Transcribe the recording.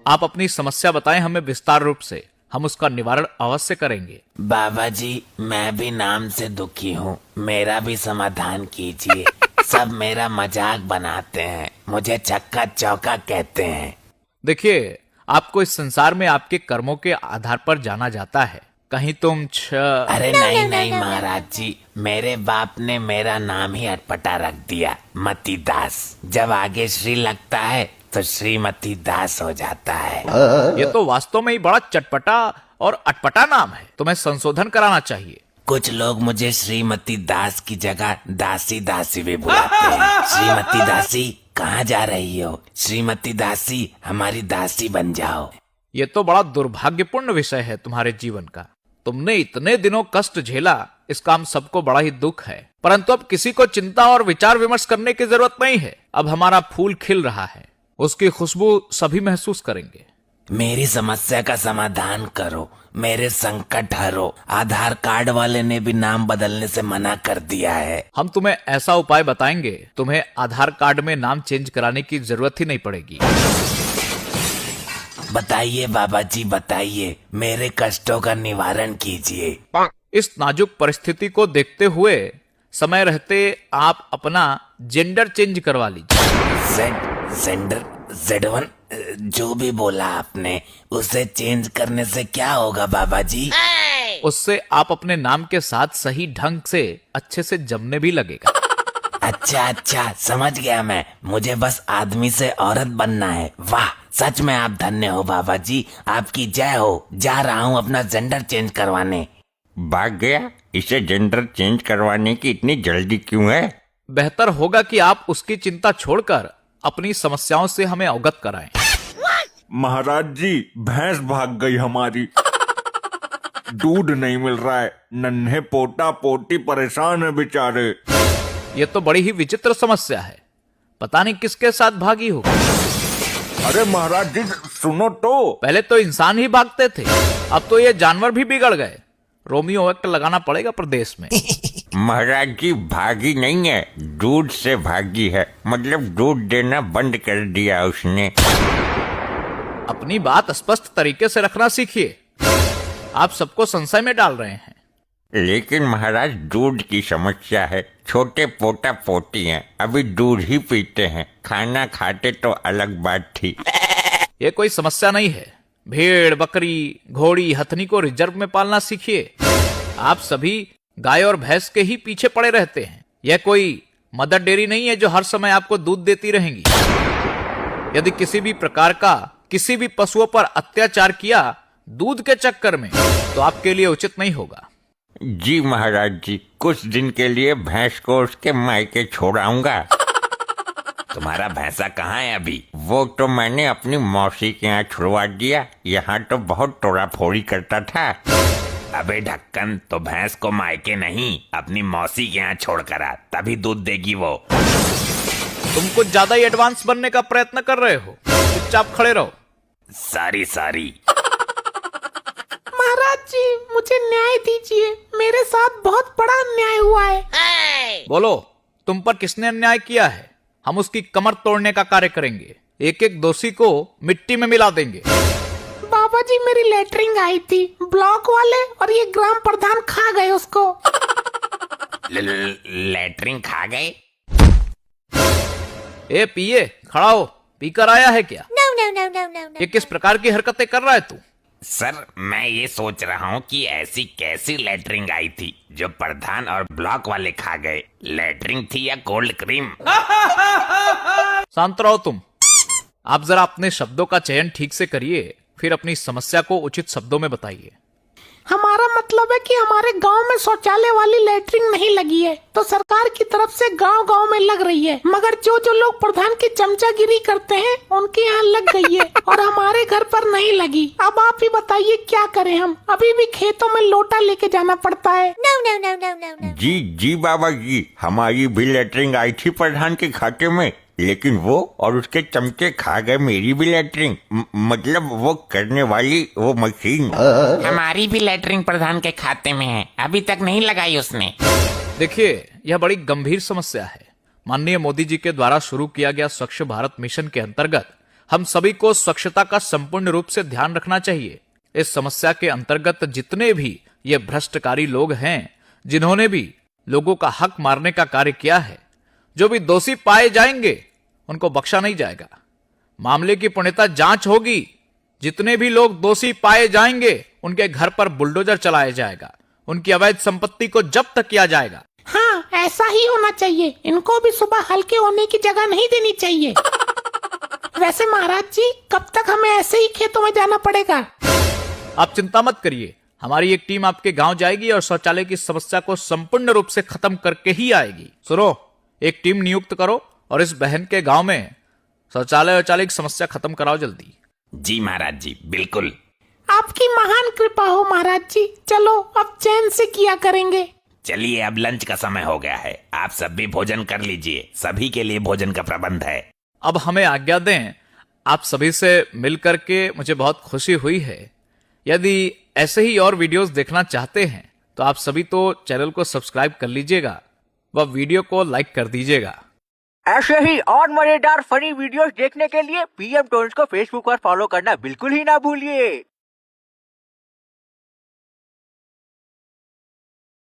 आप अपनी समस्या बताएं हमें विस्तार रूप से, हम उसका निवारण अवश्य करेंगे। बाबा जी, मैं भी नाम से दुखी हूँ, मेरा भी समाधान कीजिए। सब मेरा मजाक बनाते हैं, मुझे चक्का चौका कहते हैं। देखिए, आपको इस संसार में आपके कर्मों के आधार पर जाना जाता है। कहीं तुम अरे नहीं नहीं महाराज जी, मेरे बाप ने मेरा नाम ही अटपटा रख दिया, मती दास। जब आगे श्री लगता है तो श्रीमती दास हो जाता है। ये तो वास्तव में ही बड़ा चटपटा और अटपटा नाम है, तुम्हें संशोधन कराना चाहिए। कुछ लोग मुझे श्रीमती दास की जगह दासी दासी भी बुलाते हैं। श्रीमती दासी, कहाँ जा रही हो? श्रीमती दासी, हमारी दासी बन जाओ। ये तो बड़ा दुर्भाग्यपूर्ण विषय है तुम्हारे जीवन का। तुमने इतने दिनों कष्ट झेला, इसका हम सबको बड़ा ही दुख है। परंतु अब किसी को चिंता और विचार विमर्श करने की जरूरत नहीं है। अब हमारा फूल खिल रहा है, उसकी खुशबू सभी महसूस करेंगे। मेरी समस्या का समाधान करो, मेरे संकट हरो। आधार कार्ड वाले ने भी नाम बदलने से मना कर दिया है। हम तुम्हें ऐसा उपाय बताएंगे, तुम्हें आधार कार्ड में नाम चेंज कराने की जरूरत ही नहीं पड़ेगी। बताइए बाबा जी, बताइए, मेरे कष्टों का निवारण कीजिए। इस नाजुक परिस्थिति को देखते हुए समय रहते आप अपना जेंडर चेंज करवा लीजिए। Z1, जो भी बोला आपने, उसे चेंज करने से क्या होगा बाबा जी? उससे आप अपने नाम के साथ सही ढंग से अच्छे से जमने भी लगेगा। अच्छा, समझ गया मैं। मुझे बस आदमी से औरत बनना है। वाह, सच में आप धन्य हो बाबा जी, आपकी जय हो। जा रहा हूँ अपना जेंडर चेंज करवाने। भाग गया? इसे जेंडर चेंज करवाने की इतनी जल्दी क्यों है? बेहतर होगा कि आप उसकी चिंता छोड़कर अपनी समस्याओं से हमें अवगत कराएं। महाराज जी, भैंस भाग गई हमारी। दूध नहीं मिल रहा है, नन्हे पोता पोती परेशान है बेचारे। ये तो बड़ी ही विचित्र समस्या है, पता नहीं किसके साथ भागी हो। अरे महाराज जी, सुनो तो। पहले तो इंसान ही भागते थे, अब तो ये जानवर भी बिगड़ गए। रोमियो एक्ट लगाना पड़ेगा प्रदेश में। महाराज जी, भागी नहीं है, दूध से भागी है। मतलब दूध देना बंद कर दिया उसने। अपनी बात स्पष्ट तरीके से रखना सीखिए, आप सबको संशय में डाल रहे हैं। लेकिन महाराज, दूध की समस्या है। छोटे पोता पोती हैं, अभी दूध ही पीते हैं। खाना खाते तो अलग बात थी। ये कोई समस्या नहीं है। भेड़, बकरी, घोड़ी, हथनी को रिजर्व में पालना सीखिए। आप सभी गाय और भैंस के ही पीछे पड़े रहते हैं। यह कोई मदर डेयरी नहीं है जो हर समय आपको दूध देती रहेंगी। यदि किसी भी प्रकार का किसी भी पशुओं पर अत्याचार किया दूध के चक्कर में, तो आपके लिए उचित नहीं होगा। जी महाराज जी, कुछ दिन के लिए भैंस को उसके मायके छोड़ाऊंगा। तुम्हारा भैंसा कहाँ है अभी? वो तो मैंने अपनी मौसी के यहाँ छुड़वा दिया। यहाँ तो बहुत तोड़ा फोड़ी करता था। अबे ढक्कन, तो भैंस को मायके नहीं, अपनी मौसी के यहाँ छोड़ कर आ, तभी दूध देगी वो। तुम कुछ ज्यादा ही एडवांस बनने का प्रयत्न कर रहे हो, चुपचाप खड़े रहो। सारी महाराज जी, मुझे न्याय दीजिए, मेरे साथ बहुत बड़ा अन्याय हुआ है। बोलो, तुम पर किसने अन्याय किया है? हम उसकी कमर तोड़ने का कार्य करेंगे, एक एक दोषी को मिट्टी में मिला देंगे। बाबा जी, मेरी लेटरिंग आई थी, ब्लॉक वाले और ये ग्राम प्रधान खा गए उसको। लेटरिंग खा गए? ए पिए, खड़ा हो, पीकर आया है क्या? No, no, no, no, no, no. ये किस प्रकार की हरकतें कर रहा है तू? सर, मैं ये सोच रहा हूँ कि ऐसी कैसी लेटरिंग आई थी जो प्रधान और ब्लॉक वाले खा गए। लेटरिंग थी या कोल्ड क्रीम? शांत रहो तुम। आप जरा अपने शब्दों का चयन ठीक से करिए, फिर अपनी समस्या को उचित शब्दों में बताइए। हमारा मतलब है कि हमारे गांव में शौचालय वाली लेटरिंग नहीं लगी है, तो सरकार की तरफ से गांव-गांव में लग रही है। मगर जो लोग प्रधान की चमचागिरी करते हैं, उनके यहाँ लग गई है और हमारे घर पर नहीं लगी। अब आप ही बताइए क्या करें हम? अभी भी खेतों में लोटा लेके जाना पड़ता है। No, no, no, no, no, no. जी बाबा जी, हमारी भी लेटरिंग आई थी प्रधान के खाते में, लेकिन वो और उसके चमचे खा गए मेरी भी लेटरिंग। मतलब वो करने वाली वो मशीन। हमारी भी लेटरिंग प्रधान के खाते में है, अभी तक नहीं लगाई उसने। देखिए, यह बड़ी गंभीर समस्या है। माननीय मोदी जी के द्वारा शुरू किया गया स्वच्छ भारत मिशन के अंतर्गत हम सभी को स्वच्छता का संपूर्ण रूप से ध्यान रखना चाहिए। इस समस्या के अंतर्गत जितने भी ये भ्रष्टकारी लोग हैं, जिन्होंने भी लोगों का हक मारने का कार्य किया है, जो भी दोषी पाए जाएंगे उनको बख्शा नहीं जाएगा। मामले की पूर्णतः जांच होगी। जितने भी लोग दोषी पाए जाएंगे उनके घर पर बुलडोजर चलाया जाएगा, उनकी अवैध संपत्ति को जब्त किया जाएगा। हाँ, ऐसा ही होना चाहिए। इनको भी सुबह हल्के होने की जगह नहीं देनी चाहिए। वैसे महाराज जी, कब तक हमें ऐसे ही खेतों में जाना पड़ेगा? आप चिंता मत करिए, हमारी एक टीम आपके गांव जाएगी और शौचालय की समस्या को संपूर्ण रूप से खत्म करके ही आएगी। सुनो, एक टीम नियुक्त करो और इस बहन के गांव में शौचालय की समस्या खत्म कराओ जल्दी। जी महाराज जी, बिल्कुल। आपकी महान कृपा हो महाराज जी। चलो अब चैन से किया करेंगे। चलिए, अब लंच का समय हो गया है, आप सब भी भोजन कर लीजिए। सभी के लिए भोजन का प्रबंध है। अब हमें आज्ञा दें। आप सभी से मिल करके मुझे बहुत खुशी हुई है। यदि ऐसे ही और वीडियोस देखना चाहते हैं तो आप सभी तो चैनल को सब्सक्राइब कर लीजिएगा व वीडियो को लाइक कर दीजिएगा। ऐसे ही और मजेदार फनी वीडियोस देखने के लिए पीएम टोन्स को फेसबुक पर फॉलो करना बिल्कुल ही ना भूलिए।